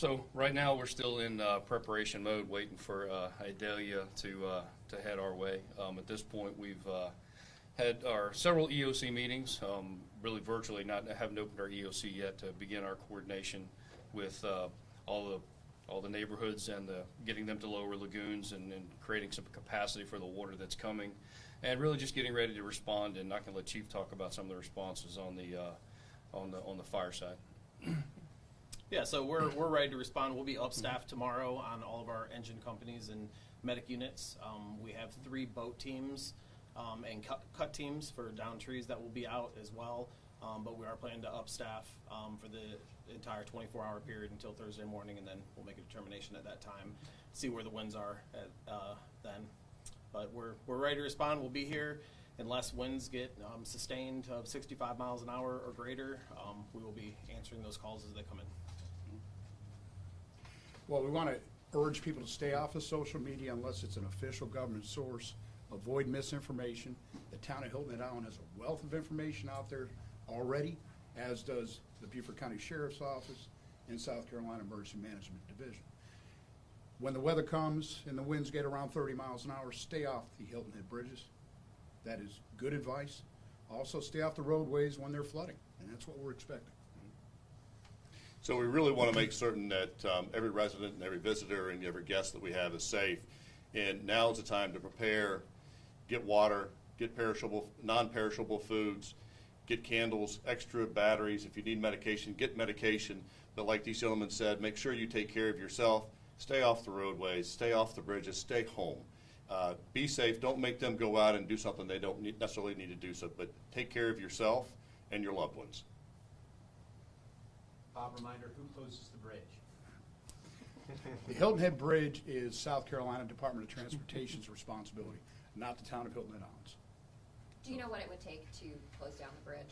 So right now we're still in preparation mode, waiting for Idalia to head our way. At this point, we've had our several EOC meetings, really virtually, haven't opened our EOC yet, to begin our coordination with all the neighborhoods and getting them to lower lagoons and creating some capacity for the water that's coming, and really just getting ready to respond. And I can let Chief talk about some of the responses on the fire side. Yeah, so we're ready to respond. We'll be upstaffed tomorrow on all of our engine companies and medic units. We have 3 boat teams and cut teams for down trees that will be out as well. But we are planning to upstaff for the entire 24-hour period until Thursday morning, and then we'll make a determination at that time, see where the winds are at then. But we're ready to respond. We'll be here unless winds get sustained of 65 miles an hour or greater. We will be answering those calls as they come in. Well, we want to urge people to stay off of social media unless it's an official government source. Avoid misinformation. The town of Hilton Head Island has a wealth of information out there already, as does the Beaufort County Sheriff's Office and South Carolina Emergency Management Division. When the weather comes and the winds get around 30 miles an hour, stay off the Hilton Head bridges. That is good advice. Also, stay off the roadways when they're flooding, and that's what we're expecting. So we really want to make certain that every resident and every visitor and every guest that we have is safe. And now is the time to prepare, get water, get perishable, non-perishable foods, get candles, extra batteries. If you need medication, get medication. But like these gentlemen said, make sure you take care of yourself. Stay off the roadways, stay off the bridges, stay home. Be safe. Don't make them go out and do something they don't necessarily need to do so, but take care of yourself and your loved ones. Bob, reminder, who closes the bridge? The Hilton Head Bridge is South Carolina Department of Transportation's responsibility, not the town of Hilton Head Islands. Do you know what it would take to close down the bridge?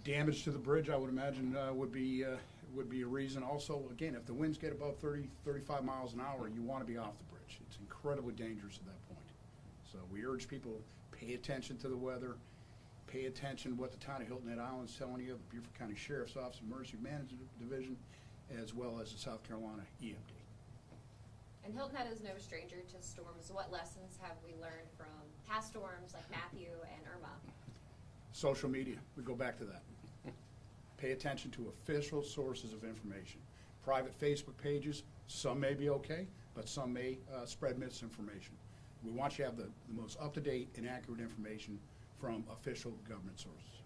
Damage to the bridge, I would imagine, would be a reason. Also, again, if the winds get above 30, 35 miles an hour, you want to be off the bridge. It's incredibly dangerous at that point. So we urge people to pay attention to the weather, pay attention to what the town of Hilton Head Island is telling you, the Beaufort County Sheriff's Office Emergency Management Division, as well as the South Carolina EMD. And Hilton Head is no stranger to storms. What lessons have we learned from past storms like Matthew and Irma? Social media, we go back to that. Pay attention to official sources of information. Private Facebook pages, some may be okay, but some may spread misinformation. We want you to have the most up-to-date and accurate information from official government sources.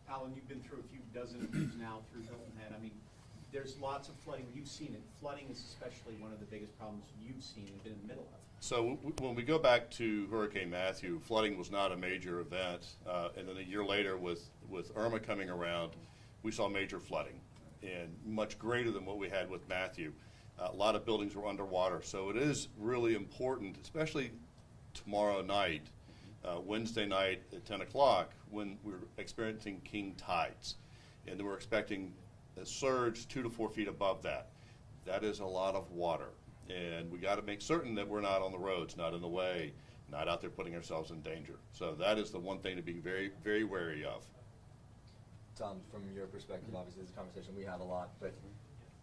Alan, you've been through a few dozen of these now through Hilton Head. I mean, there's lots of flooding. You've seen it. Flooding is especially one of the biggest problems you've seen and been in the middle of. So when we go back to Hurricane Matthew, flooding was not a major event. And then a year later with Irma coming around, we saw major flooding, and much greater than what we had with Matthew. A lot of buildings were underwater. So it is really important, especially tomorrow night, Wednesday night at 10 o'clock, when we're experiencing king tides. And then we're expecting a surge 2 to 4 feet above that. That is a lot of water. And we got to make certain that we're not on the roads, not in the way, not out there putting ourselves in danger. So that is the one thing to be very, very wary of. Tom, from your perspective, obviously this is a conversation we have a lot, but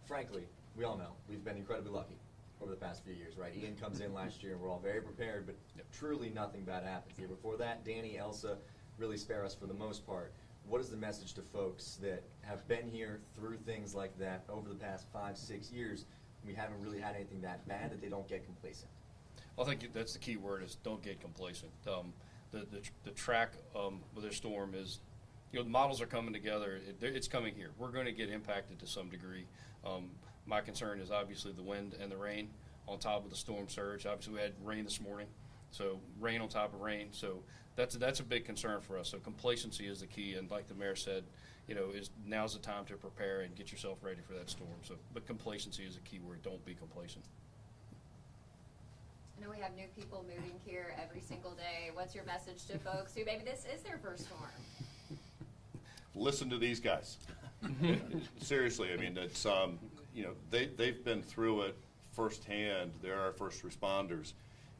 frankly, we all know we've been incredibly lucky over the past few years, right? Ian comes in last year and we're all very prepared, but truly nothing bad happens here. Before that, Danny, Elsa really spare us for the most part. What is the message to folks that have been here through things like that over the past 5-6 years? We haven't really had anything that bad, that they don't get complacent. I think that's the key word, is don't get complacent. The track with this storm is, the models are coming together. It's coming here. We're going to get impacted to some degree. My concern is obviously the wind and the rain on top of the storm surge. Obviously, we had rain this morning, so rain on top of rain. So that's a big concern for us. So complacency is the key, and like the mayor said, now's the time to prepare and get yourself ready for that storm. So, but complacency is a key word. Don't be complacent. I know we have new people moving here every single day. What's your message to folks who maybe this is their first storm? Listen to these guys. Seriously, I mean, it's they've been through it firsthand. They're our first responders,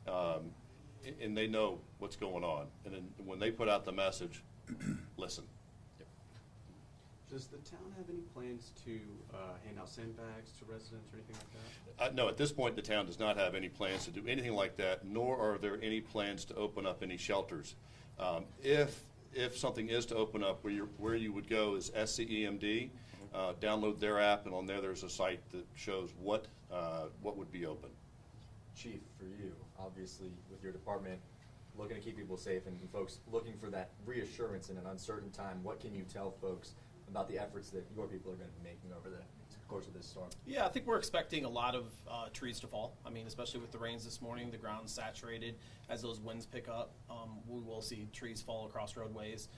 and they know what's going on. And then when they put out the message, listen. Does the town have any plans to hand out sandbags to residents or anything like that? No, at this point, the town does not have any plans to do anything like that, nor are there any plans to open up any shelters. If something is to open up, where you would go is SCEMD, download their app, and on there's a site that shows what would be open. Chief, for you, obviously, with your department, looking to keep people safe and folks looking for that reassurance in an uncertain time, what can you tell folks about the efforts that your people are going to be making over the course of this storm? Yeah, I think we're expecting a lot of trees to fall. I mean, especially with the rains this morning, the ground's saturated. As those winds pick up, we will see trees fall across roadways.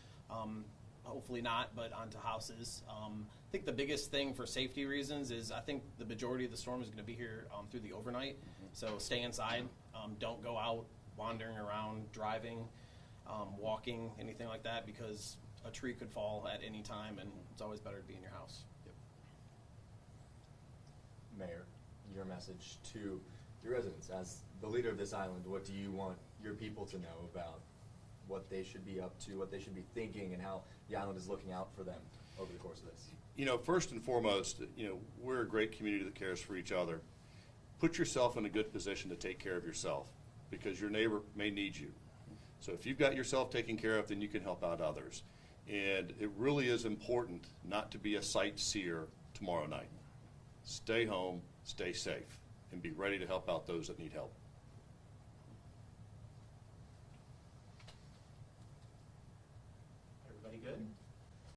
Hopefully not, but onto houses. I think the biggest thing for safety reasons is I think the majority of the storm is going to be here through the overnight. So stay inside. Don't go out wandering around, driving, walking, anything like that, because a tree could fall at any time, and it's always better to be in your house. Mayor, your message to your residents as the leader of this island, what do you want your people to know about what they should be up to, what they should be thinking, and how the island is looking out for them over the course of this? First and foremost, we're a great community that cares for each other. Put yourself in a good position to take care of yourself, because your neighbor may need you. So if you've got yourself taken care of, then you can help out others. And it really is important not to be a sightseer tomorrow night. Stay home, stay safe, and be ready to help out those that need help.